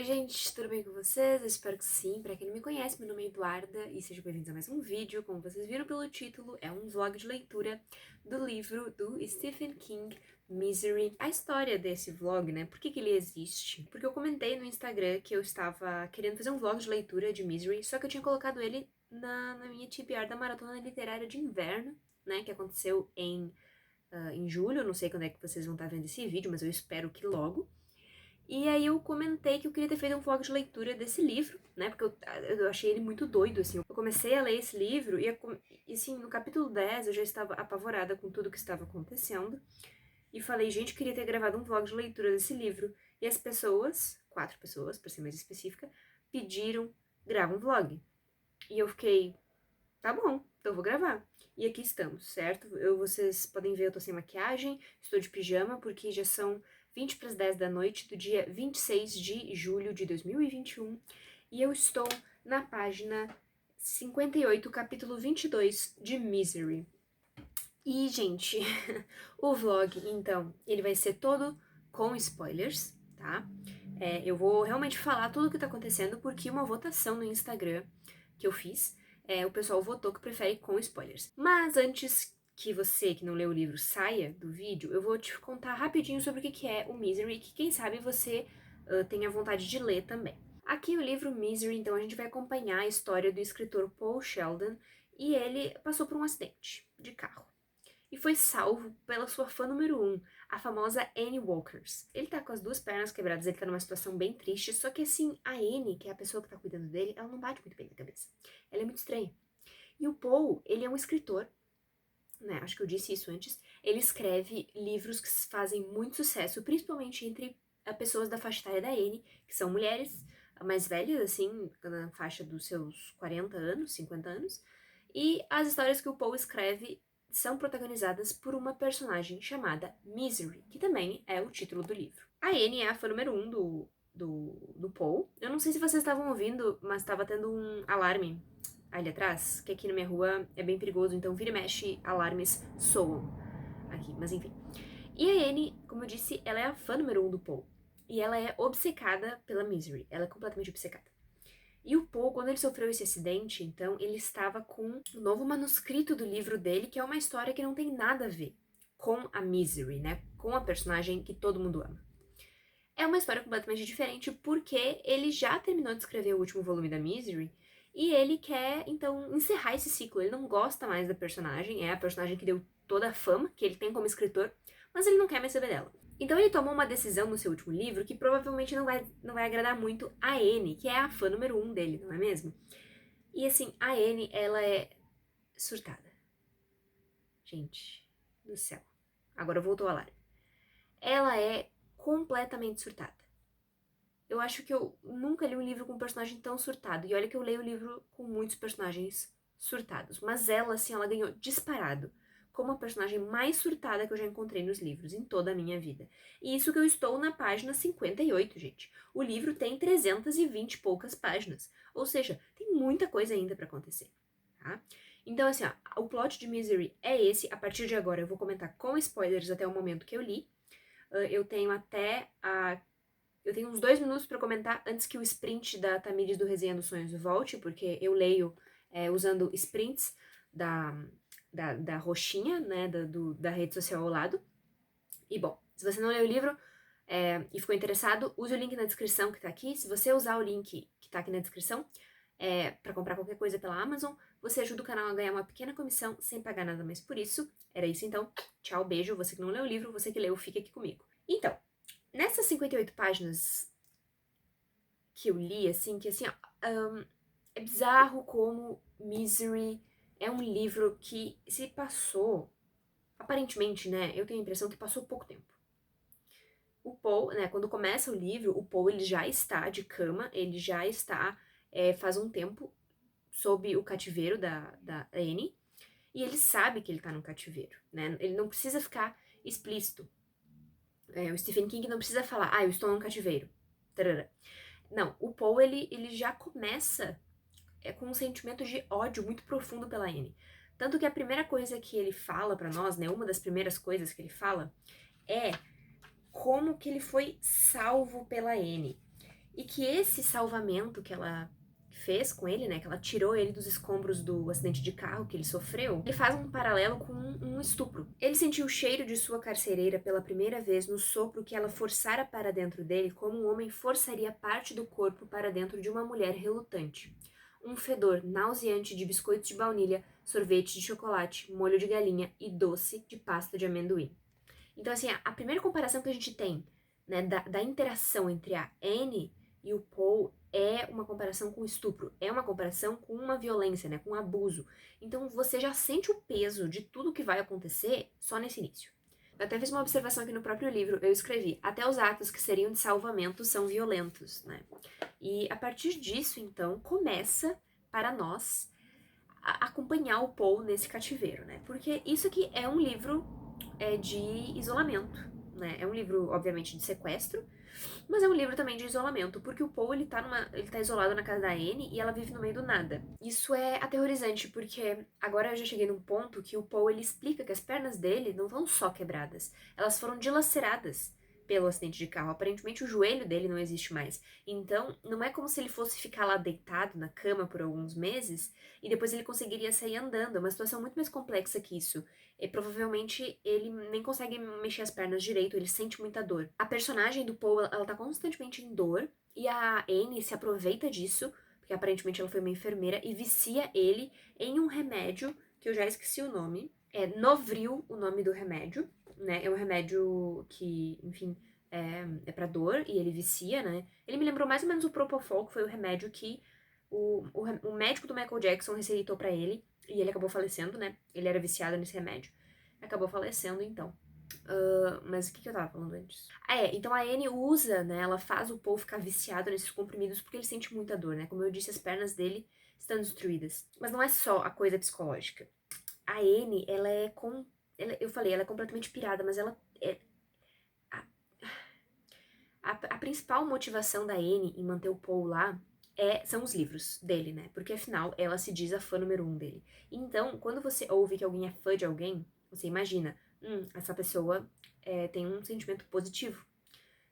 Oi gente, tudo bem com vocês? Eu espero que sim. Pra quem não me conhece, meu nome é Eduarda e sejam bem-vindos a mais um vídeo. Como vocês viram pelo título, é um vlog de leitura do livro do Stephen King, Misery. A história desse vlog, né, por que ele existe? Porque eu comentei no Instagram que eu estava querendo fazer um vlog de leitura de Misery, só que eu tinha colocado ele na minha TBR da Maratona Literária de Inverno, né, que aconteceu em julho. Não sei quando é que vocês vão estar vendo esse vídeo, mas eu espero que logo. E aí eu comentei que eu queria ter feito um vlog de leitura desse livro, né? Porque eu achei ele muito doido, assim. Eu comecei a ler esse livro e assim, no capítulo 10 eu já estava apavorada com tudo que estava acontecendo. E falei, gente, eu queria ter gravado um vlog de leitura desse livro. E as pessoas, 4 pessoas, pra ser mais específica, pediram, grava um vlog. E eu fiquei, tá bom, então eu vou gravar. E aqui estamos, certo? Vocês podem ver, eu tô sem maquiagem, estou de pijama, porque já são 20 para as 10 da noite do dia 26 de julho de 2021. E eu estou na página 58, capítulo 22 de Misery. E, gente, o vlog, então, ele vai ser todo com spoilers, tá? Eu vou realmente falar tudo o que tá acontecendo, porque uma votação no Instagram que eu fiz, o pessoal votou que prefere com spoilers. Mas antes que você, que não leu o livro, saia do vídeo, eu vou te contar rapidinho sobre o que é o Misery, que quem sabe você tenha vontade de ler também. Aqui o livro Misery, então, a gente vai acompanhar a história do escritor Paul Sheldon, e ele passou por um acidente de carro e foi salvo pela sua fã número 1, a famosa Annie Walkers. Ele tá com as duas pernas quebradas, ele tá numa situação bem triste, só que assim, a Annie, que é a pessoa que tá cuidando dele, ela não bate muito bem na cabeça. Ela é muito estranha. E o Paul, ele é um escritor, né, acho que eu disse isso antes, ele escreve livros que fazem muito sucesso, principalmente entre pessoas da faixa etária da Annie, que são mulheres mais velhas, assim, na faixa dos seus 40 anos, 50 anos, e as histórias que o Paul escreve são protagonizadas por uma personagem chamada Misery, que também é o título do livro. A Annie é a fã número 1 do Paul. Eu não sei se vocês estavam ouvindo, mas estava tendo um alarme ali atrás, que aqui na minha rua é bem perigoso, então vira e mexe, alarmes soam aqui, mas enfim. E a Annie, como eu disse, ela é a fã número 1 do Paul. E ela é obcecada pela Misery, ela é completamente obcecada. E o Paul, quando ele sofreu esse acidente, então, ele estava com um novo manuscrito do livro dele, que é uma história que não tem nada a ver com a Misery, né? Com a personagem que todo mundo ama. É uma história completamente diferente porque ele já terminou de escrever o último volume da Misery e ele quer, então, encerrar esse ciclo. Ele não gosta mais da personagem, é a personagem que deu toda a fama que ele tem como escritor, mas ele não quer mais saber dela. Então ele tomou uma decisão no seu último livro que provavelmente não vai agradar muito a Anne, que é a fã número 1 dele, não é mesmo? E assim, a Anne, ela é surtada. Gente do céu. Agora voltou a alarme. Ela é completamente surtada. Eu acho que eu nunca li um livro com um personagem tão surtado. E olha que eu leio o livro com muitos personagens surtados. Mas ela, assim, ela ganhou disparado como a personagem mais surtada que eu já encontrei nos livros em toda a minha vida. E isso que eu estou na página 58, gente. O livro tem 320 e poucas páginas. Ou seja, tem muita coisa ainda pra acontecer, tá? Então, assim, ó, o plot de Misery é esse. A partir de agora eu vou comentar com spoilers até o momento que eu li. Eu tenho uns 2 minutos pra comentar antes que o sprint da Tamires do Resenha dos Sonhos volte, porque eu leio usando sprints da roxinha, né, da rede social ao lado. E bom, se você não leu o livro e ficou interessado, use o link na descrição que tá aqui. Se você usar o link que tá aqui na descrição pra comprar qualquer coisa pela Amazon, você ajuda o canal a ganhar uma pequena comissão sem pagar nada mais por isso. Era isso então. Tchau, beijo. Você que não leu o livro, você que leu, fica aqui comigo. Então, nessas 58 páginas que eu li, assim, que assim, ó, é bizarro como Misery é um livro que se passou, aparentemente, né, eu tenho a impressão que passou pouco tempo. O Paul, né, quando começa o livro, o Paul, ele já está de cama, ele já está, faz um tempo, sob o cativeiro da Annie, e ele sabe que ele tá no cativeiro, né, ele não precisa ficar explícito. O Stephen King não precisa falar, eu estou num cativeiro. Tarará. Não, o Paul, ele já começa com um sentimento de ódio muito profundo pela Annie. Tanto que a primeira coisa que ele fala pra nós, né, uma das primeiras coisas que ele fala, é como que ele foi salvo pela Annie. E que esse salvamento que ela fez com ele, né, que ela tirou ele dos escombros do acidente de carro que ele sofreu, ele faz um paralelo com um estupro. Ele sentiu o cheiro de sua carcereira pela primeira vez no sopro que ela forçara para dentro dele, como um homem forçaria parte do corpo para dentro de uma mulher relutante. Um fedor nauseante de biscoitos de baunilha, sorvete de chocolate, molho de galinha e doce de pasta de amendoim. Então, assim, a primeira comparação que a gente tem, né, da interação entre a Anne e o Paul é uma comparação com estupro, é uma comparação com uma violência, né, com um abuso. Então, você já sente o peso de tudo que vai acontecer só nesse início. Eu até fiz uma observação aqui no próprio livro, eu escrevi, até os atos que seriam de salvamento são violentos, né? E a partir disso, então, começa para nós acompanhar o Paul nesse cativeiro, né? Porque isso aqui é um livro de isolamento, né? É um livro, obviamente, de sequestro, mas é um livro também de isolamento, porque o Paul, ele tá isolado na casa da Anne e ela vive no meio do nada. Isso é aterrorizante, porque agora eu já cheguei num ponto que o Paul, ele explica que as pernas dele não estão só quebradas, elas foram dilaceradas pelo acidente de carro. Aparentemente o joelho dele não existe mais. Então, não é como se ele fosse ficar lá deitado na cama por alguns meses e depois ele conseguiria sair andando. É uma situação muito mais complexa que isso. E provavelmente ele nem consegue mexer as pernas direito, ele sente muita dor. A personagem do Paul, ela tá constantemente em dor, e a Anne se aproveita disso, porque aparentemente ela foi uma enfermeira, e vicia ele em um remédio, que eu já esqueci o nome. É Novril o nome do remédio, né? É um remédio que, enfim, é pra dor, e ele vicia, né? Ele me lembrou mais ou menos o Propofol, que foi o remédio que o médico do Michael Jackson receitou pra ele, e ele acabou falecendo, né? Ele era viciado nesse remédio. Acabou falecendo, então. Mas o que eu tava falando antes? Então a Anne usa, né? Ela faz o Paul ficar viciado nesses comprimidos porque ele sente muita dor, né? Como eu disse, as pernas dele estão destruídas. Mas não é só a coisa psicológica. A Anne, ela é com. Eu falei, ela é completamente pirada, mas ela é. A, a principal motivação da Anne em manter o Paul lá são os livros dele, né? Porque afinal ela se diz a fã número 1 dele. Então, quando você ouve que alguém é fã de alguém, você imagina, essa pessoa tem um sentimento positivo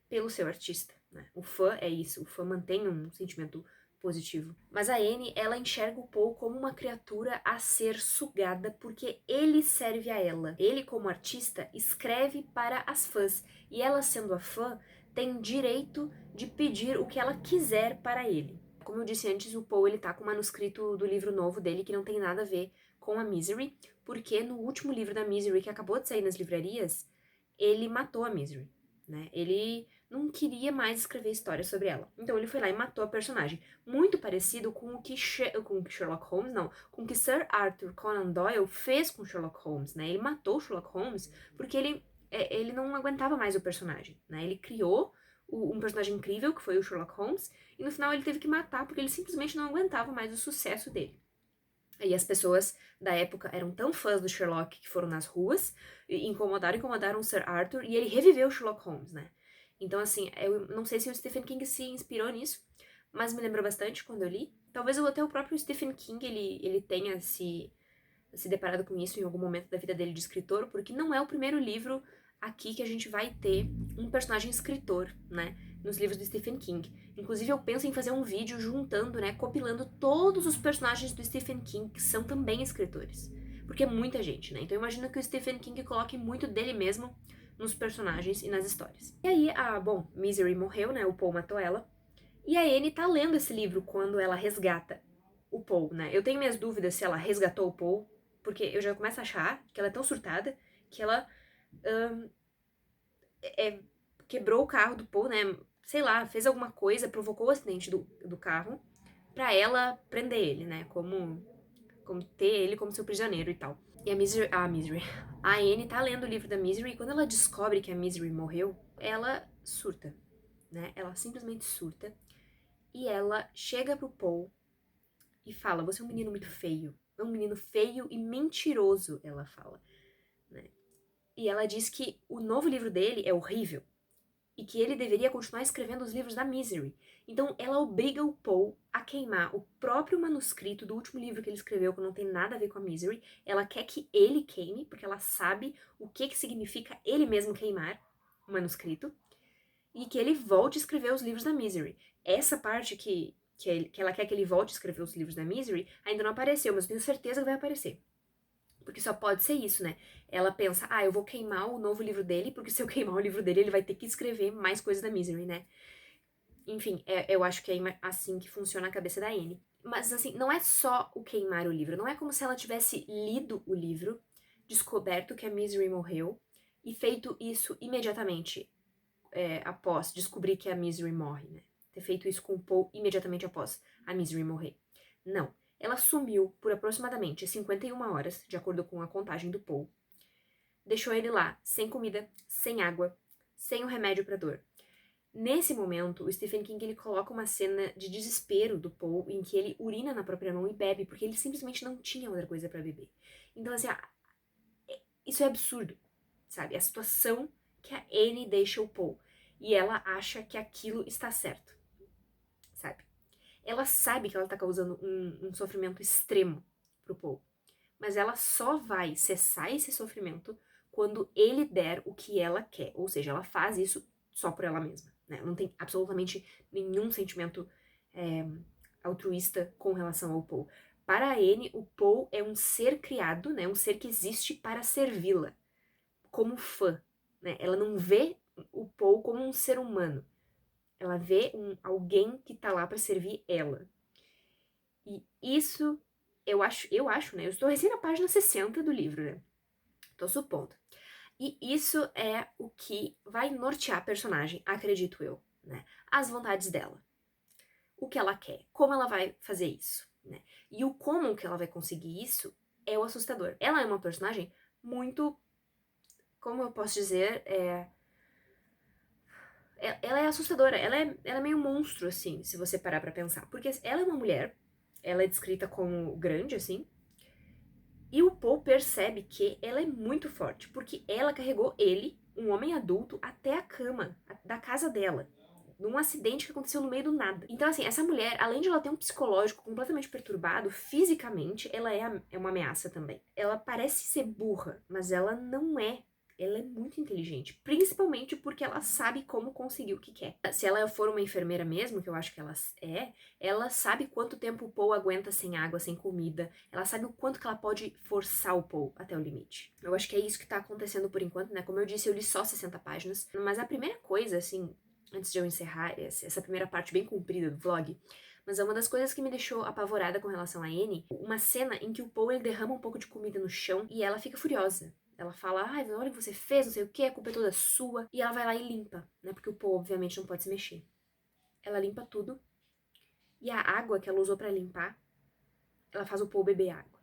pelo seu artista, né? O fã é isso, o fã mantém um sentimento positivo. Mas a Anne, ela enxerga o Paul como uma criatura a ser sugada porque ele serve a ela. Ele, como artista, escreve para as fãs e ela, sendo a fã, tem direito de pedir o que ela quiser para ele. Como eu disse antes, o Paul, ele tá com o manuscrito do livro novo dele que não tem nada a ver com a Misery, porque no último livro da Misery, que acabou de sair nas livrarias, ele matou a Misery, né? Ele não queria mais escrever histórias sobre ela. Então ele foi lá e matou a personagem. Muito parecido com o que Sherlock Holmes, não, com o que Sir Arthur Conan Doyle fez com Sherlock Holmes, né? Ele matou Sherlock Holmes porque ele não aguentava mais o personagem, né? Ele criou um personagem incrível, que foi o Sherlock Holmes, e no final ele teve que matar porque ele simplesmente não aguentava mais o sucesso dele. E as pessoas da época eram tão fãs do Sherlock que foram nas ruas, e incomodaram o Sir Arthur, e ele reviveu o Sherlock Holmes, né? Então, assim, eu não sei se o Stephen King se inspirou nisso, mas me lembrou bastante quando eu li. Talvez até o próprio Stephen King ele tenha se deparado com isso em algum momento da vida dele de escritor, porque não é o primeiro livro aqui que a gente vai ter um personagem escritor, né, nos livros do Stephen King. Inclusive eu penso em fazer um vídeo juntando, né, compilando todos os personagens do Stephen King que são também escritores, porque é muita gente, né? Então eu imagino que o Stephen King coloque muito dele mesmo nos personagens e nas histórias. E aí, Misery morreu, né, o Paul matou ela, e a Anne tá lendo esse livro quando ela resgata o Paul, né? Eu tenho minhas dúvidas se ela resgatou o Paul, porque eu já começo a achar que ela é tão surtada que ela quebrou o carro do Paul, né? Sei lá, fez alguma coisa, provocou o acidente do carro pra ela prender ele, né? Como ter ele como seu prisioneiro e tal. E a Anne tá lendo o livro da Misery e quando ela descobre que a Misery morreu, ela surta, né? Ela simplesmente surta e ela chega pro Paul e fala: "Você é um menino muito feio. É um menino feio e mentiroso", ela fala, né? E ela diz que o novo livro dele é horrível e que ele deveria continuar escrevendo os livros da Misery. Então ela obriga o Paul a queimar o próprio manuscrito do último livro que ele escreveu, que não tem nada a ver com a Misery. Ela quer que ele queime, porque ela sabe o que significa ele mesmo queimar o manuscrito. e que ele volte a escrever os livros da Misery. Essa parte que ela quer que ele volte a escrever os livros da Misery ainda não apareceu, mas eu tenho certeza que vai aparecer. Porque só pode ser isso, né? Ela pensa, eu vou queimar o novo livro dele, porque se eu queimar o livro dele, ele vai ter que escrever mais coisas da Misery, né? Enfim, eu acho que é assim que funciona a cabeça da Anne. Mas, assim, não é só o queimar o livro. Não é como se ela tivesse lido o livro, descoberto que a Misery morreu e feito isso imediatamente após descobrir que a Misery morre, né? Ter feito isso com o Paul imediatamente após a Misery morrer. Não. Ela sumiu por aproximadamente 51 horas, de acordo com a contagem do Paul. Deixou ele lá, sem comida, sem água, sem o remédio para dor. Nesse momento, o Stephen King ele coloca uma cena de desespero do Paul em que ele urina na própria mão e bebe, porque ele simplesmente não tinha outra coisa para beber. Então, assim, isso é absurdo, sabe? A situação que a Anne deixa o Paul. E ela acha que aquilo está certo, sabe? Ela sabe que ela tá causando um sofrimento extremo pro Paul. Mas ela só vai cessar esse sofrimento quando ele der o que ela quer. Ou seja, ela faz isso só por ela mesma, né? Não tem absolutamente nenhum sentimento altruísta com relação ao Paul. Para a Anne, o Paul é um ser criado, né? Um ser que existe para servi-la, como fã, né? Ela não vê o Paul como um ser humano. Ela vê alguém que tá lá para servir ela. E isso, eu acho, né? Eu estou recém na página 60 do livro, né? Tô supondo. E isso é o que vai nortear a personagem, acredito eu, né? As vontades dela. O que ela quer, como ela vai fazer isso, né? E o como que ela vai conseguir isso é o assustador. Ela é uma personagem muito, como eu posso dizer, ela é assustadora, ela é meio monstro, assim, se você parar pra pensar. Porque ela é uma mulher, ela é descrita como grande, assim, e o Paul percebe que ela é muito forte, porque ela carregou ele, um homem adulto, até a cama da casa dela, num acidente que aconteceu no meio do nada. Então, assim, essa mulher, além de ela ter um psicológico completamente perturbado, fisicamente, ela é uma ameaça também. Ela parece ser burra, mas ela não é. Ela é muito inteligente, principalmente porque ela sabe como conseguir o que quer. Se ela for uma enfermeira mesmo, que eu acho que ela sabe quanto tempo o Paul aguenta sem água, sem comida. Ela sabe o quanto que ela pode forçar o Paul até o limite. Eu acho que é isso que tá acontecendo por enquanto, né? Como eu disse, eu li só 60 páginas. Mas a primeira coisa, assim, antes de eu encerrar essa primeira parte bem comprida do vlog, mas é uma das coisas que me deixou apavorada com relação a Anne, uma cena em que o Paul ele derrama um pouco de comida no chão e ela fica furiosa. Ela fala, olha o que você fez, não sei o que, a culpa é toda sua. E ela vai lá e limpa, né? Porque o Paul, obviamente, não pode se mexer. Ela limpa tudo. E a água que ela usou pra limpar, ela faz o Paul beber água.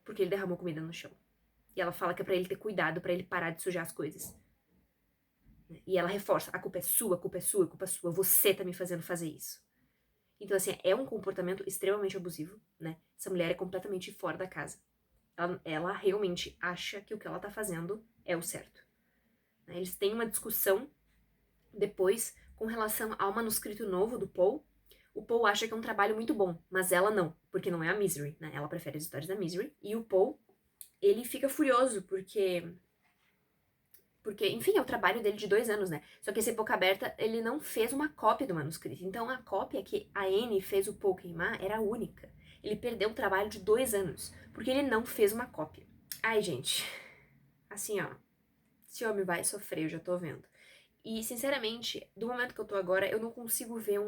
Porque ele derramou comida no chão. E ela fala que é pra ele ter cuidado, pra ele parar de sujar as coisas. E ela reforça, a culpa é sua, a culpa é sua, a culpa é sua. Você tá me fazendo fazer isso. Então, assim, é um comportamento extremamente abusivo, né? Essa mulher é completamente fora da casa. Ela realmente acha que o que ela tá fazendo é o certo. Eles têm uma discussão depois com relação ao manuscrito novo do Paul. O Paul acha que é um trabalho muito bom, mas ela não, porque não é a Misery, né? Ela prefere as histórias da Misery. E o Paul, ele fica furioso porque, enfim, é o trabalho dele de 2 anos, né? Só que esse Boca Aberta, ele não fez uma cópia do manuscrito. Então, a cópia que a Anne fez o Paul queimar era a única. Ele perdeu o trabalho de 2 anos, porque ele não fez uma cópia. Ai, gente, assim, ó, esse homem vai sofrer, eu já tô vendo. E, sinceramente, do momento que eu tô agora, eu não consigo ver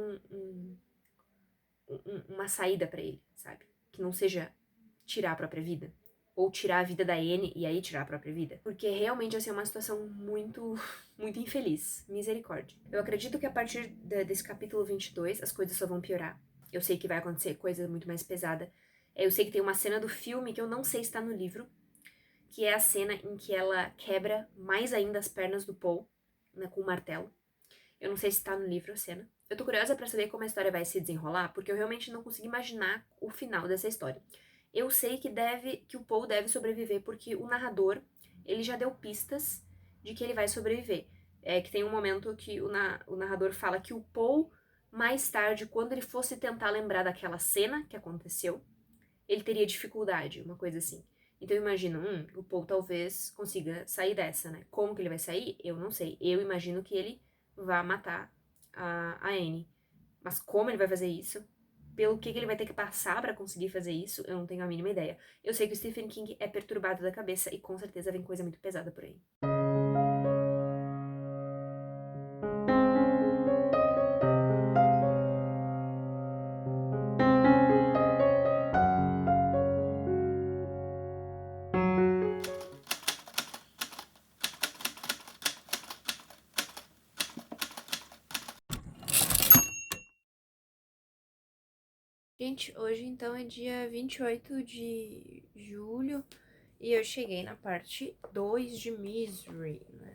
uma saída pra ele, sabe? Que não seja tirar a própria vida. Ou tirar a vida da Anne e aí tirar a própria vida. Porque realmente, assim, é uma situação muito, muito infeliz. Misericórdia. Eu acredito que a partir desse capítulo 22, as coisas só vão piorar. Eu sei que vai acontecer coisa muito mais pesada. Eu sei que tem uma cena do filme que eu não sei se tá no livro, que é a cena em que ela quebra mais ainda as pernas do Paul, né, com o martelo. Eu não sei se tá no livro a cena. Eu tô curiosa pra saber como a história vai se desenrolar, porque eu realmente não consigo imaginar o final dessa história. Eu sei que o Paul deve sobreviver, porque o narrador, ele já deu pistas de que ele vai sobreviver. É que tem um momento que o narrador fala que o Paul, mais tarde, quando ele fosse tentar lembrar daquela cena que aconteceu, ele teria dificuldade, uma coisa assim. Então eu imagino, o Paul talvez consiga sair dessa, né? Como que ele vai sair? Eu não sei. Eu imagino que ele vá matar a Anne. Mas como ele vai fazer isso? Pelo que ele vai ter que passar pra conseguir fazer isso? Eu não tenho a mínima ideia. Eu sei que o Stephen King é perturbado da cabeça e com certeza vem coisa muito pesada por aí. Gente, hoje então é dia 28 de julho e eu cheguei na parte 2 de Misery, né?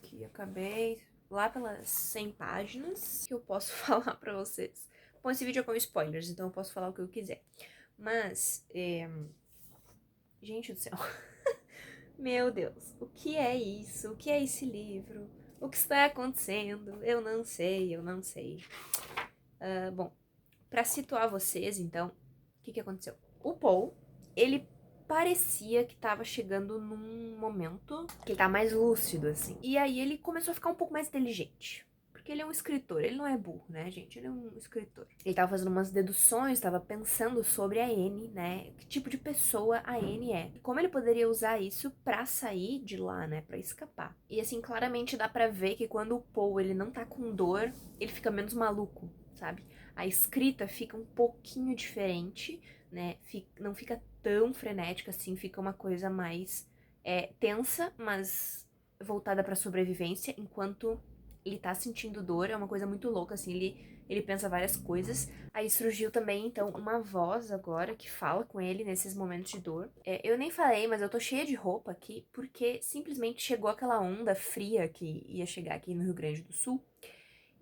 Que acabei lá pelas 100 páginas que eu posso falar pra vocês. Bom, esse vídeo é com spoilers, então eu posso falar o que eu quiser. Mas, gente do céu. Meu Deus, o que é isso? O que é esse livro? O que está acontecendo? Eu não sei, eu não sei. Bom, pra situar vocês, então, o que aconteceu? O Paul, ele parecia que tava chegando num momento que ele tá mais lúcido, assim. E aí ele começou a ficar um pouco mais inteligente. Porque ele é um escritor, ele não é burro, né, gente? Ele é um escritor. Ele tava fazendo umas deduções, tava pensando sobre a Anne, né? Que tipo de pessoa a Anne é. E como ele poderia usar isso pra sair de lá, né? Pra escapar. E assim, claramente dá pra ver que quando o Paul, ele não tá com dor, ele fica menos maluco, sabe? A escrita fica um pouquinho diferente, né? Não fica tão frenética assim, fica uma coisa mais tensa, mas voltada pra sobrevivência, enquanto ele tá sentindo dor, é uma coisa muito louca, assim, ele pensa várias coisas. Aí surgiu também, então, uma voz agora que fala com ele nesses momentos de dor. Eu nem falei, mas eu tô cheia de roupa aqui, porque simplesmente chegou aquela onda fria que ia chegar aqui no Rio Grande do Sul.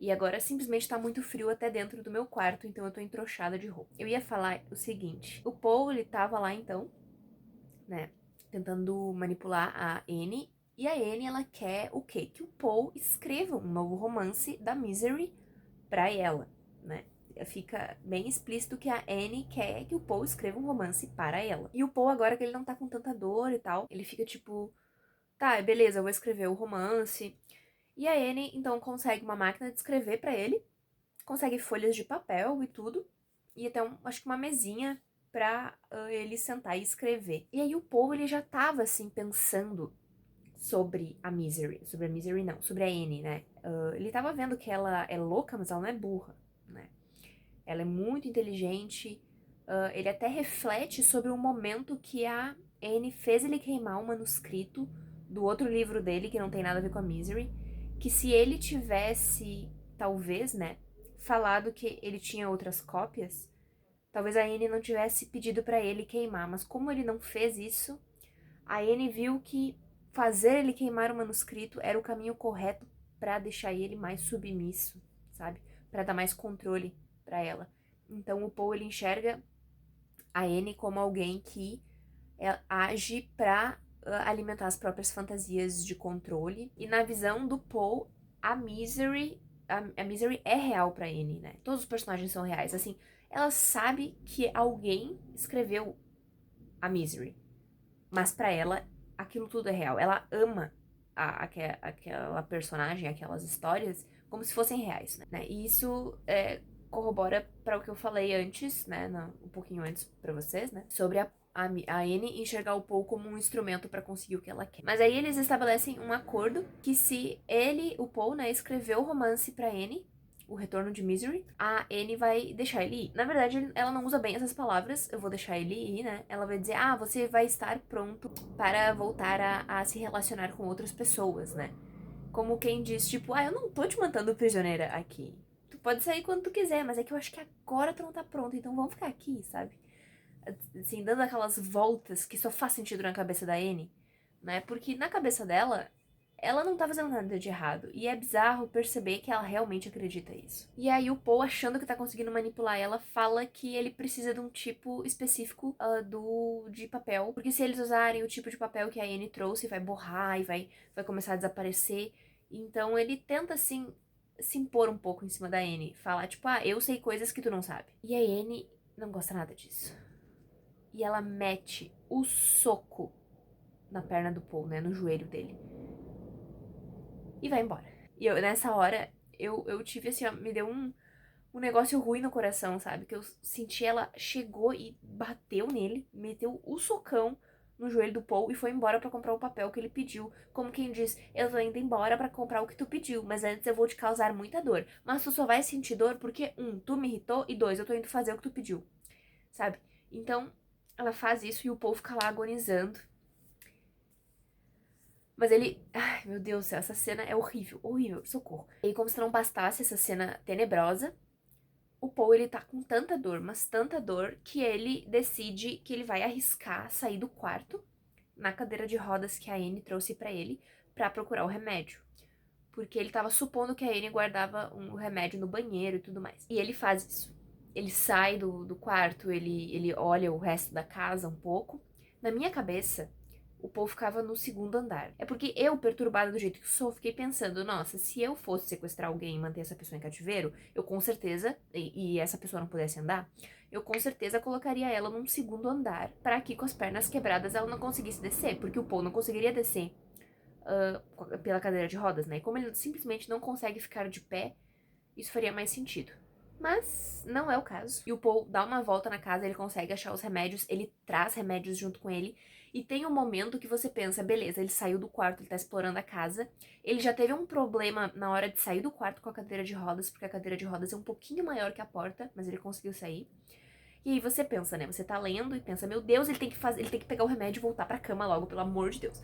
E agora simplesmente tá muito frio até dentro do meu quarto, então eu tô entrochada de roupa. Eu ia falar o seguinte, o Paul, ele tava lá então, né, tentando manipular a Anne, e a Anne, ela quer o quê? Que o Paul escreva um novo romance da Misery pra ela, né? Fica bem explícito que a Anne quer que o Paul escreva um romance para ela. E o Paul, agora que ele não tá com tanta dor e tal, ele fica tipo, tá, beleza, eu vou escrever o romance. E a Anne, então, consegue uma máquina de escrever pra ele, consegue folhas de papel e tudo, e até acho que uma mesinha pra ele sentar e escrever. E aí o Paul, ele já tava, assim, pensando sobre a Misery não, sobre a Anne, né? Ele tava vendo que ela é louca, mas ela não é burra, né? Ela é muito inteligente, ele até reflete sobre o momento que a Anne fez ele queimar um manuscrito do outro livro dele, que não tem nada a ver com a Misery, que se ele tivesse, talvez, né, falado que ele tinha outras cópias, talvez a Anne não tivesse pedido pra ele queimar, mas como ele não fez isso, a Anne viu que fazer ele queimar o manuscrito era o caminho correto pra deixar ele mais submisso, sabe? Pra dar mais controle pra ela. Então o Paul, ele enxerga a Anne como alguém que age pra alimentar as próprias fantasias de controle. E na visão do Paul, a Misery, a Misery é real pra Anne, né? Todos os personagens são reais. Assim, ela sabe que alguém escreveu a Misery, mas pra ela aquilo tudo é real. Ela ama aquela personagem, aquelas histórias, como se fossem reais, né? E isso corrobora para o que eu falei antes, né? Um pouquinho antes pra vocês, né? Sobre a Anne enxergar o Paul como um instrumento pra conseguir o que ela quer. Mas aí eles estabelecem um acordo que se ele, o Paul, né, escreveu o romance pra Anne, o Retorno de Misery, a Anne vai deixar ele ir. Na verdade, ela não usa bem essas palavras, eu vou deixar ele ir, né? Ela vai dizer, você vai estar pronto para voltar a se relacionar com outras pessoas, né? Como quem diz, tipo, eu não tô te mantendo prisioneira aqui. Tu pode sair quando tu quiser, mas é que eu acho que agora tu não tá pronto, então vamos ficar aqui, sabe? Assim, dando aquelas voltas que só faz sentido na cabeça da Anne, né? Porque na cabeça dela, ela não tá fazendo nada de errado. E é bizarro perceber que ela realmente acredita isso. E aí o Paul, achando que tá conseguindo manipular ela, fala que ele precisa de um tipo específico de papel. Porque se eles usarem o tipo de papel que a Anne trouxe, vai borrar e vai começar a desaparecer. Então ele tenta, assim, se impor um pouco em cima da Anne. Falar, tipo, eu sei coisas que tu não sabe. E a Anne não gosta nada disso. E ela mete o soco na perna do Paul, né? No joelho dele. E vai embora. E nessa hora, eu tive assim, ó, me deu um negócio ruim no coração, sabe? Que eu senti ela chegou e bateu nele, meteu o socão no joelho do Paul e foi embora pra comprar o papel que ele pediu. Como quem diz, eu tô indo embora pra comprar o que tu pediu, mas antes eu vou te causar muita dor. Mas tu só vai sentir dor porque, tu me irritou e dois, eu tô indo fazer o que tu pediu, sabe? Então, ela faz isso e o Paul fica lá agonizando. Mas ele. Ai, meu Deus do céu, essa cena é horrível, horrível, socorro. E como se não bastasse essa cena tenebrosa, o Paul, ele tá com tanta dor, mas tanta dor, que ele decide que ele vai arriscar sair do quarto, na cadeira de rodas que a Anne trouxe pra ele, pra procurar o remédio. Porque ele tava supondo que a Anne guardava um remédio no banheiro e tudo mais. E ele faz isso. Ele sai do quarto, ele olha o resto da casa um pouco. Na minha cabeça, o Paul ficava no segundo andar. É porque eu, perturbada do jeito que sou, fiquei pensando, nossa, se eu fosse sequestrar alguém e manter essa pessoa em cativeiro, eu com certeza, e essa pessoa não pudesse andar, eu com certeza colocaria ela num segundo andar, para que com as pernas quebradas ela não conseguisse descer, porque o Paul não conseguiria descer pela cadeira de rodas, né? E como ele simplesmente não consegue ficar de pé, isso faria mais sentido. Mas não é o caso. E o Paul dá uma volta na casa, ele consegue achar os remédios, ele traz remédios junto com ele. E tem um momento que você pensa, beleza, ele saiu do quarto, ele tá explorando a casa. Ele já teve um problema na hora de sair do quarto com a cadeira de rodas, porque a cadeira de rodas é um pouquinho maior que a porta, mas ele conseguiu sair. E aí você pensa, né? Você tá lendo e pensa, meu Deus, ele tem que pegar o remédio e voltar pra cama logo, pelo amor de Deus.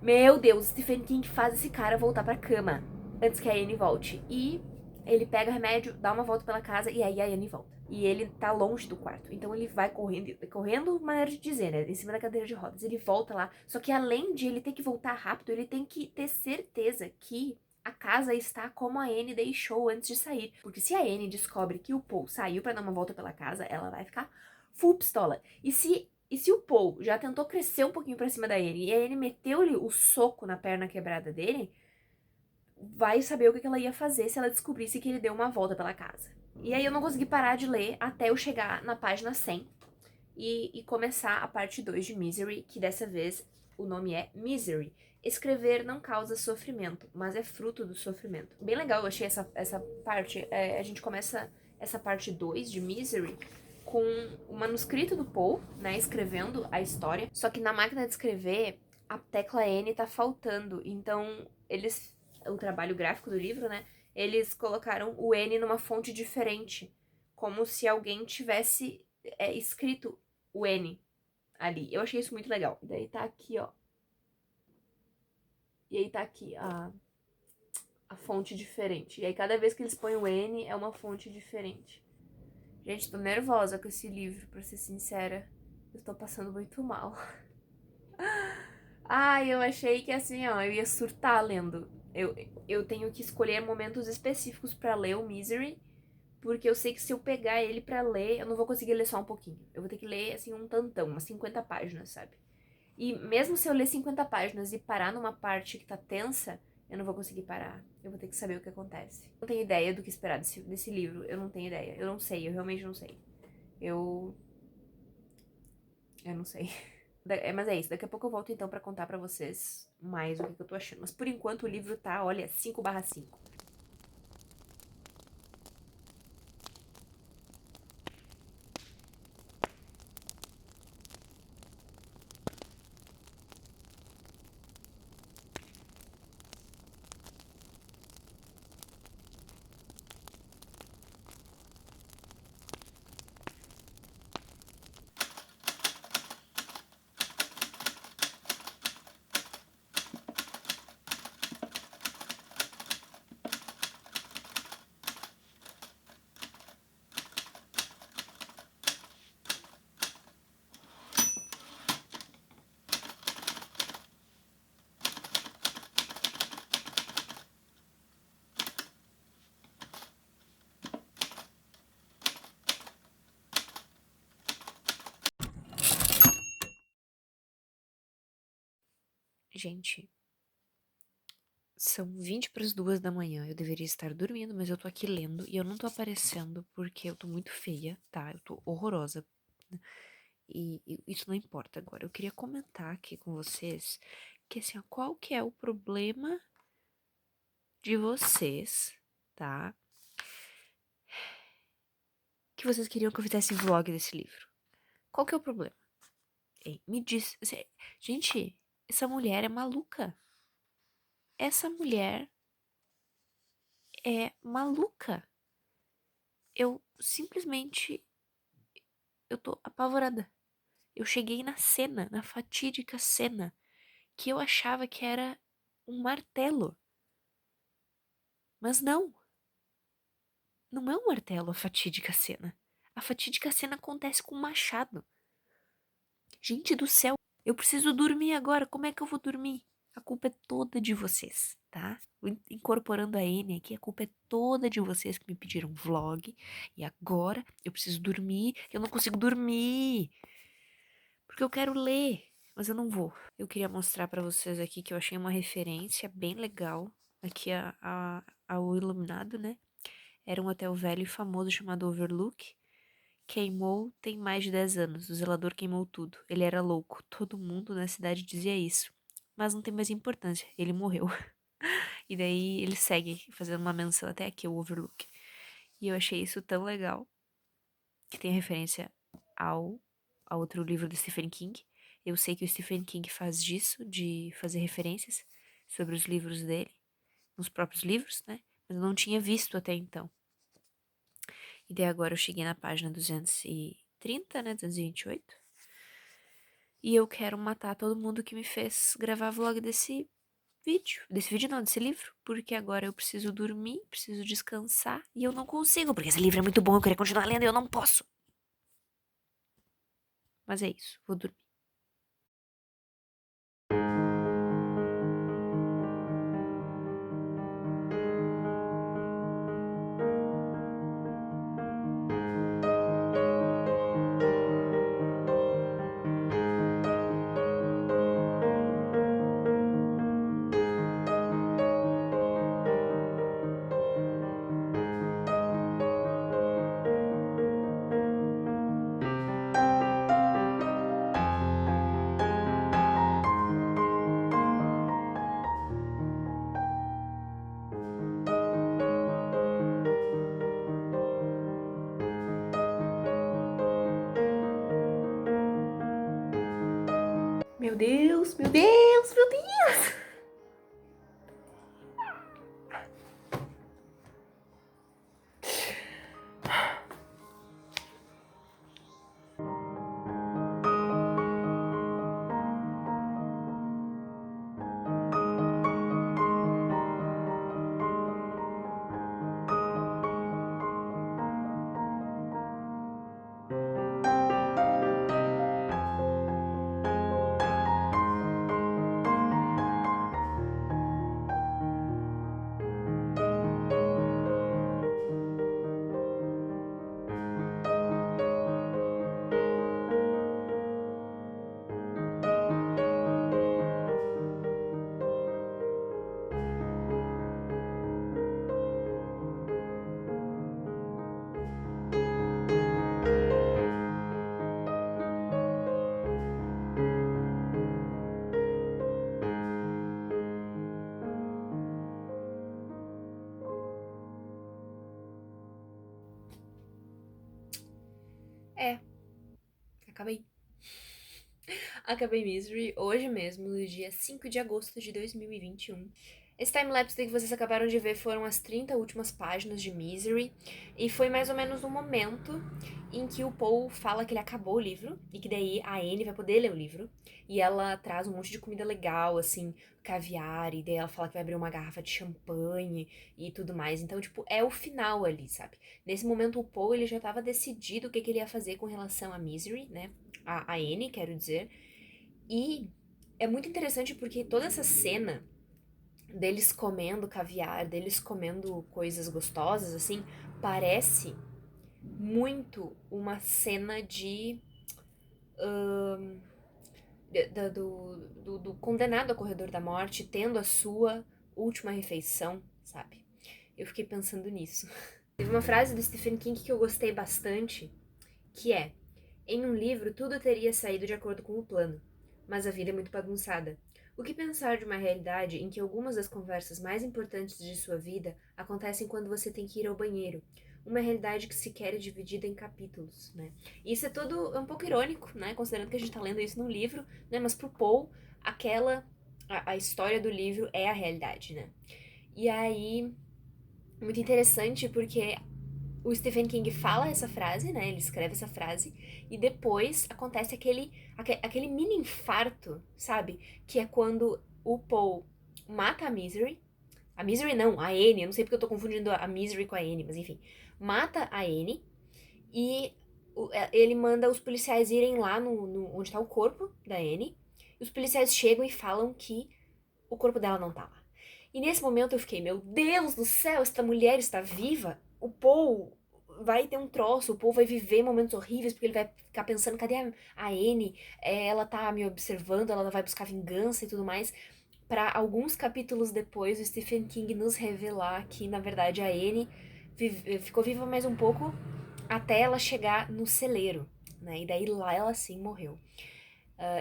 Meu Deus, Stephen King faz esse cara voltar pra cama antes que a Anne volte. E ele pega o remédio, dá uma volta pela casa e aí a Anne volta. E ele tá longe do quarto. Então ele vai correndo, maneira de dizer, né? Em cima da cadeira de rodas. Ele volta lá. Só que além de ele ter que voltar rápido, ele tem que ter certeza que a casa está como a Anne deixou antes de sair. Porque se a Anne descobre que o Paul saiu pra dar uma volta pela casa, ela vai ficar full pistola. E se o Paul já tentou crescer um pouquinho pra cima da Anne e a Anne meteu-lhe o soco na perna quebrada dele, vai saber o que ela ia fazer se ela descobrisse que ele deu uma volta pela casa. E aí eu não consegui parar de ler até eu chegar na página 100 e começar a parte 2 de Misery, que dessa vez o nome é Misery. Escrever não causa sofrimento, mas é fruto do sofrimento. Bem legal, eu achei essa parte. A gente começa essa parte 2 de Misery com o manuscrito do Paul, né, escrevendo a história. Só que na máquina de escrever, a tecla N tá faltando. Então, o trabalho gráfico do livro, né, eles colocaram o N numa fonte diferente. Como se alguém tivesse escrito o N ali. Eu achei isso muito legal. E daí tá aqui, ó. E aí tá aqui a fonte diferente. E aí cada vez que eles põem o N é uma fonte diferente. Gente, tô nervosa com esse livro, pra ser sincera. Eu tô passando muito mal. Ai, eu achei que assim, ó, eu ia surtar lendo. Eu tenho que escolher momentos específicos pra ler o Misery, porque eu sei que se eu pegar ele pra ler, eu não vou conseguir ler só um pouquinho. Eu vou ter que ler, assim, um tantão, umas 50 páginas, sabe? E mesmo se eu ler 50 páginas e parar numa parte que tá tensa, eu não vou conseguir parar. Eu vou ter que saber o que acontece. Não tenho ideia do que esperar desse livro. Eu não tenho ideia. Eu não sei, eu realmente não sei. Eu. Eu não sei. Mas é isso. Daqui a pouco eu volto então pra contar pra vocês mais o que eu tô achando. Mas por enquanto o livro tá, olha, 5/5. Gente, são 20 para as 2 da manhã. Eu deveria estar dormindo, mas eu tô aqui lendo e eu não tô aparecendo porque eu tô muito feia, tá? Eu tô horrorosa. E isso não importa agora. Eu queria comentar aqui com vocês que assim, ó, qual que é o problema de vocês, tá? Que vocês queriam que eu fizesse vlog desse livro. Qual que é o problema? Ei, me diz. Gente, essa mulher é maluca. Essa mulher é maluca. Eu simplesmente. Eu tô apavorada. Eu cheguei na cena, na fatídica cena, que eu achava que era um martelo. Mas não. Não é um martelo a fatídica cena. A fatídica cena acontece com um machado. Gente do céu, eu preciso dormir agora. Como é que eu vou dormir? A culpa é toda de vocês, tá? Incorporando a N aqui, a culpa é toda de vocês que me pediram vlog. E agora eu preciso dormir. Eu não consigo dormir. Porque eu quero ler, mas eu não vou. Eu queria mostrar pra vocês aqui que eu achei uma referência bem legal. Aqui ao Iluminado, né? Era um hotel velho e famoso chamado Overlook. Queimou tem mais de 10 anos. O zelador queimou tudo. Ele era louco. Todo mundo na cidade dizia isso. Mas não tem mais importância. Ele morreu. E daí ele segue fazendo uma menção até aqui, o Overlook. E eu achei isso tão legal. Que tem referência ao, ao outro livro do Stephen King. Eu sei que o Stephen King faz disso, de fazer referências sobre os livros dele. Nos próprios livros, né? Mas eu não tinha visto até então. E daí agora eu cheguei na página 230, né? 228. E eu quero matar todo mundo que me fez gravar vlog desse vídeo. Desse vídeo não, desse livro. Porque agora eu preciso dormir, preciso descansar. E eu não consigo, porque esse livro é muito bom. Eu queria continuar lendo e eu não posso. Mas é isso, vou dormir. Meu Deus, meu Deus, meu Deus! É, acabei. Acabei Misery hoje mesmo, no dia 5 de agosto de 2021. Esse timelapse que vocês acabaram de ver foram as 30 últimas páginas de Misery, e foi mais ou menos no momento em que o Paul fala que ele acabou o livro, e que daí a Anne vai poder ler o livro, e ela traz um monte de comida legal, assim, caviar, e daí ela fala que vai abrir uma garrafa de champanhe e tudo mais. Então, tipo, é o final ali, sabe? Nesse momento o Paul, ele já tava decidido o que ele ia fazer com relação a Misery, né? A Anne, quero dizer. E é muito interessante porque toda essa cena deles comendo caviar, deles comendo coisas gostosas, assim, parece muito uma cena do condenado ao corredor da morte tendo a sua última refeição, sabe? Eu fiquei pensando nisso. Teve uma frase do Stephen King que eu gostei bastante, que é: em um livro tudo teria saído de acordo com o plano, mas a vida é muito bagunçada. O que pensar de uma realidade em que algumas das conversas mais importantes de sua vida acontecem quando você tem que ir ao banheiro? Uma realidade que sequer é dividida em capítulos, né? Isso é um pouco irônico, né? Considerando que a gente tá lendo isso num livro, né? Mas pro Paul, a história do livro é a realidade, né? E aí, muito interessante porque o Stephen King fala essa frase, né? Ele escreve essa frase e depois acontece aquele mini infarto, sabe? Que é quando o Paul mata a Misery. A Misery não, a Anne. Eu não sei porque eu tô confundindo a Misery com a Anne, mas enfim. Mata a Anne e ele manda os policiais irem lá onde tá o corpo da Anne. E os policiais chegam e falam que o corpo dela não tá lá. E nesse momento eu fiquei, meu Deus do céu, esta mulher está viva? O Paul vai ter um troço, o Paul vai viver momentos horríveis, porque ele vai ficar pensando, cadê a Anne? Ela tá me observando, ela vai buscar vingança e tudo mais. Para alguns capítulos depois, o Stephen King nos revelar que, na verdade, a Anne ficou viva mais um pouco até ela chegar no celeiro, né? E daí lá ela sim morreu.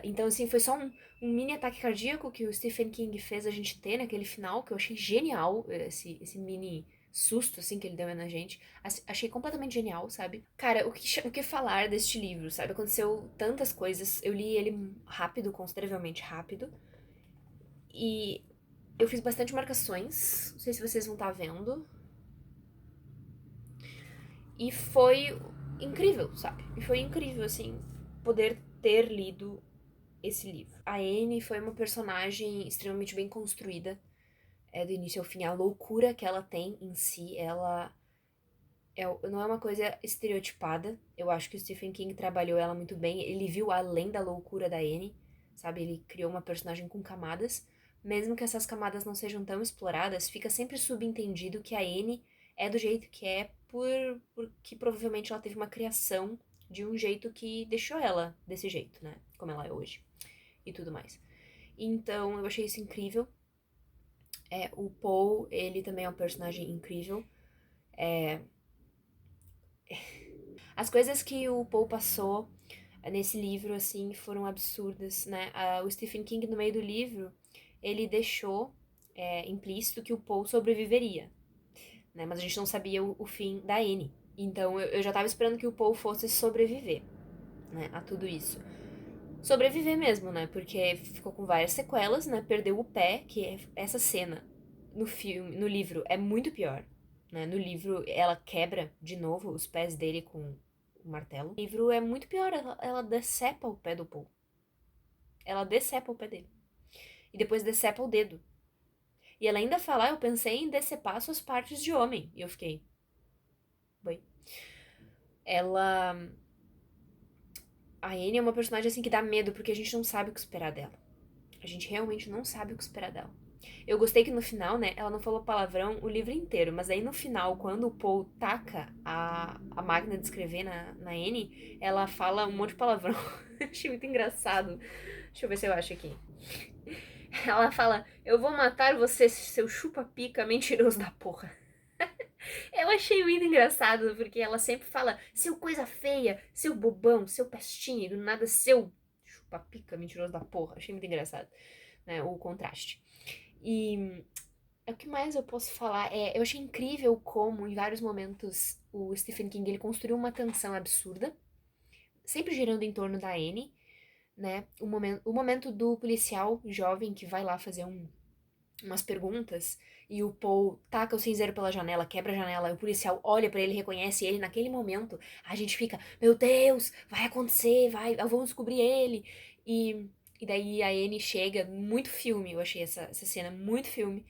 Então, assim, foi só um mini ataque cardíaco que o Stephen King fez a gente ter naquele final, que eu achei genial, esse mini susto, assim, que ele deu na gente. Achei completamente genial, sabe? Cara, o que falar deste livro, sabe? Aconteceu tantas coisas. Eu li ele rápido, consideravelmente rápido. E eu fiz bastante marcações. Não sei se vocês vão estar vendo. E foi incrível, sabe? E foi incrível, assim, poder ter lido esse livro. A Anne foi uma personagem extremamente bem construída, do início ao fim. A loucura que ela tem em si, ela não é uma coisa estereotipada. Eu acho que o Stephen King trabalhou ela muito bem. Ele viu além da loucura da Anne, sabe? Ele criou uma personagem com camadas. Mesmo que essas camadas não sejam tão exploradas, fica sempre subentendido que a Anne é do jeito que é porque provavelmente ela teve uma criação de um jeito que deixou ela desse jeito, né? Como ela é hoje e tudo mais. Então, eu achei isso incrível. O Paul, ele também é um personagem incrível. As coisas que o Paul passou nesse livro, assim, foram absurdas, né? O Stephen King, no meio do livro, ele deixou implícito que o Paul sobreviveria, né? Mas a gente não sabia o fim da Anne. Então, eu já tava esperando que o Paul fosse sobreviver, né? A tudo isso. Sobreviver mesmo, né? Porque ficou com várias sequelas, né? Perdeu o pé, que essa cena no livro é muito pior, né? No livro ela quebra de novo os pés dele com o martelo. No livro é muito pior, ela decepa o pé do Paul. Ela decepa o pé dele. E depois decepa o dedo. E ela ainda fala, eu pensei em decepar suas partes de homem. E eu fiquei, bem. Ela... A Anne é uma personagem assim que dá medo, porque a gente não sabe o que esperar dela. A gente realmente não sabe o que esperar dela. Eu gostei que no final, né, ela não falou palavrão o livro inteiro, mas aí no final, quando o Paul taca a máquina de escrever na Anne, ela fala um monte de palavrão. Achei muito engraçado. Deixa eu ver se eu acho aqui. Ela fala, eu vou matar você, seu chupa-pica mentiroso da porra. Eu achei muito engraçado, porque ela sempre fala, seu coisa feia, seu bobão, seu pestinho, e do nada seu chupa-pica mentiroso da porra. Achei muito engraçado, né, o contraste. E o que mais eu posso falar eu achei incrível como, em vários momentos, o Stephen King ele construiu uma tensão absurda, sempre girando em torno da Anne, né? O momento do policial jovem que vai lá fazer umas perguntas e o Paul taca o cinzeiro pela janela, quebra a janela, e o policial olha pra ele, reconhece ele. Naquele momento, a gente fica, meu Deus, vai acontecer, vamos descobrir ele. E daí a Anne chega, muito filme, eu achei essa cena muito filme.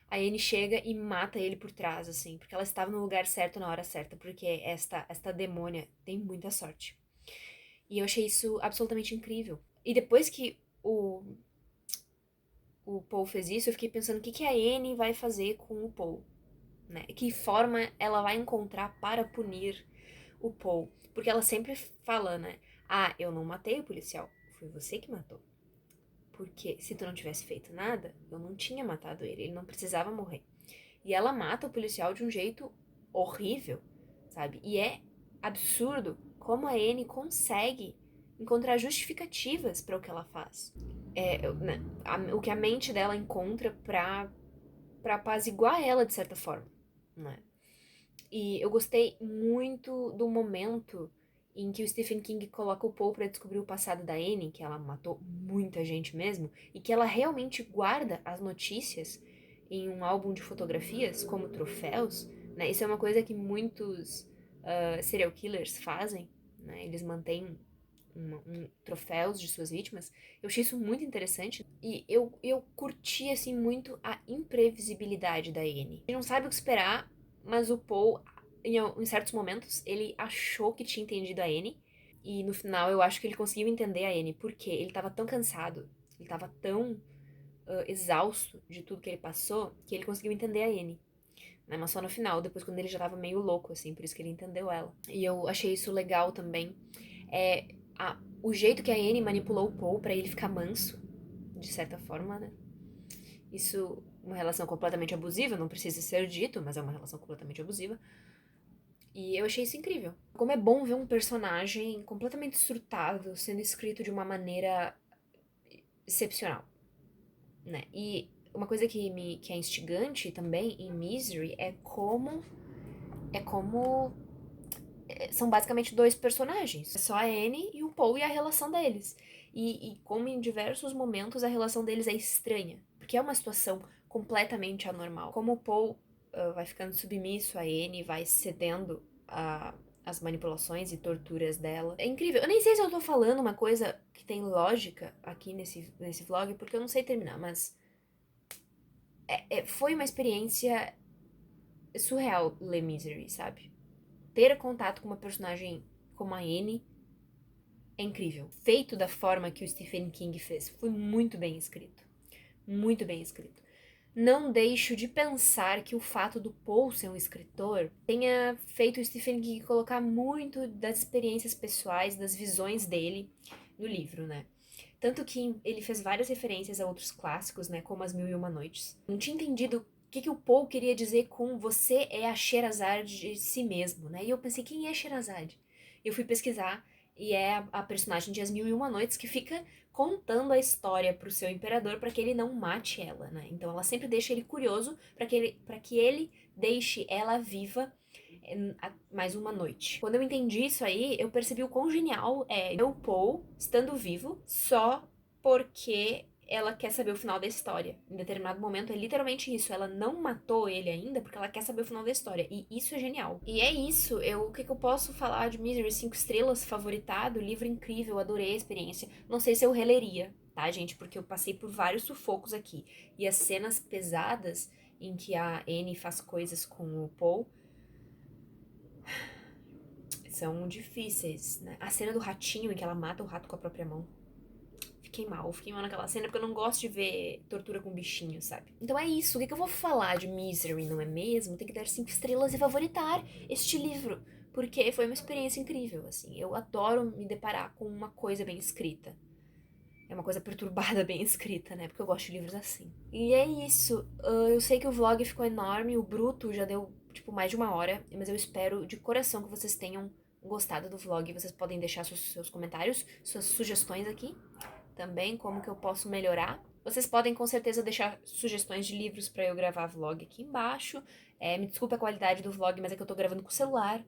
A Anne chega e mata ele por trás, assim, porque ela estava no lugar certo na hora certa, porque esta demônia tem muita sorte. E eu achei isso absolutamente incrível. E depois que o Paul fez isso, eu fiquei pensando o que a Anne vai fazer com o Paul, né? Que forma ela vai encontrar para punir o Paul. Porque ela sempre fala, né? Ah, eu não matei o policial, foi você que matou. Porque se tu não tivesse feito nada, eu não tinha matado ele não precisava morrer. E ela mata o policial de um jeito horrível, sabe? E é absurdo como a Anne consegue encontrar justificativas para o que ela faz. Né, o que a mente dela encontra pra apaziguar ela, de certa forma, né? E eu gostei muito do momento em que o Stephen King coloca o Poe pra descobrir o passado da Anne, que ela matou muita gente mesmo, e que ela realmente guarda as notícias em um álbum de fotografias como troféus, né? Isso é uma coisa que muitos serial killers fazem, né? Eles mantêm troféus de suas vítimas. Eu achei isso muito interessante e eu curti, assim, muito a imprevisibilidade da Anne. A gente não sabe o que esperar, mas o Paul, em certos momentos, ele achou que tinha entendido a Anne e no final eu acho que ele conseguiu entender a Anne, porque ele tava tão cansado, ele tava tão exausto de tudo que ele passou, que ele conseguiu entender a Anne. Né? Mas só no final, depois quando ele já tava meio louco, assim, por isso que ele entendeu ela. E eu achei isso legal também. É, o jeito que a Anne manipulou o Paul pra ele ficar manso, de certa forma, né? Isso, uma relação completamente abusiva, não precisa ser dito, mas é uma relação completamente abusiva. E eu achei isso incrível. Como é bom ver um personagem completamente surtado sendo escrito de uma maneira excepcional, né? E uma coisa que é instigante também em Misery é como são basicamente dois personagens. É só a Anne e o Paul e a relação deles. E como em diversos momentos a relação deles é estranha. Porque é uma situação completamente anormal. Como o Paul vai ficando submisso a Anne, vai cedendo às manipulações e torturas dela. É incrível. Eu nem sei se eu tô falando uma coisa que tem lógica aqui nesse vlog, porque eu não sei terminar, mas foi uma experiência surreal ler Misery, sabe? Ter contato com uma personagem como a Anne é incrível. Feito da forma que o Stephen King fez. Foi muito bem escrito. Muito bem escrito. Não deixo de pensar que o fato do Paul ser um escritor tenha feito o Stephen King colocar muito das experiências pessoais, das visões dele no livro, né? Tanto que ele fez várias referências a outros clássicos, né? Como As Mil e Uma Noites. Não tinha entendido o que o Paul queria dizer com você é a Sherazade de si mesmo, né? E eu pensei, quem é Sherazade? Eu fui pesquisar e é a personagem de As Mil e Uma Noites que fica contando a história pro seu imperador para que ele não mate ela, né? Então ela sempre deixa ele curioso para que ele deixe ela viva mais uma noite. Quando eu entendi isso aí, eu percebi o quão genial é o Paul estando vivo só porque ela quer saber o final da história. Em determinado momento é literalmente isso. Ela não matou ele ainda porque ela quer saber o final da história. E isso é genial. E é isso. O que eu posso falar de Misery? 5 estrelas, favoritado, livro incrível, adorei a experiência. Não sei se eu releria, tá, gente? Porque eu passei por vários sufocos aqui. E as cenas pesadas em que a Anne faz coisas com o Paul são difíceis, né? A cena do ratinho em que ela mata o rato com a própria mão. Fiquei mal naquela cena porque eu não gosto de ver tortura com bichinho, sabe? Então é isso, o que eu vou falar de Misery, não é mesmo? Tem que dar 5 estrelas e favoritar este livro, porque foi uma experiência incrível, assim. Eu adoro me deparar com uma coisa bem escrita. É uma coisa perturbada bem escrita, né? Porque eu gosto de livros assim. E é isso. Eu sei que o vlog ficou enorme, o bruto já deu, tipo, mais de 1 hora, mas eu espero de coração que vocês tenham gostado do vlog. Vocês podem deixar seus comentários, suas sugestões aqui também, como que eu posso melhorar. Vocês podem com certeza deixar sugestões de livros pra eu gravar vlog aqui embaixo. Me desculpa a qualidade do vlog, mas é que eu tô gravando com o celular.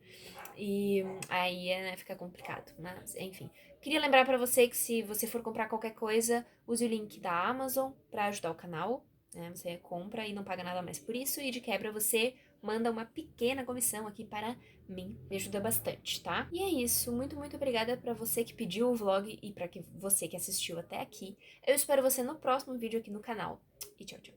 E aí né, fica complicado. Mas, enfim. Queria lembrar pra você que se você for comprar qualquer coisa, use o link da Amazon pra ajudar o canal. Né? Você compra e não paga nada mais por isso. E de quebra você manda uma pequena comissão aqui para mim. Me ajuda bastante, tá? E é isso. Muito, muito obrigada pra você que pediu o vlog e pra você que assistiu até aqui. Eu espero você no próximo vídeo aqui no canal. E tchau, tchau.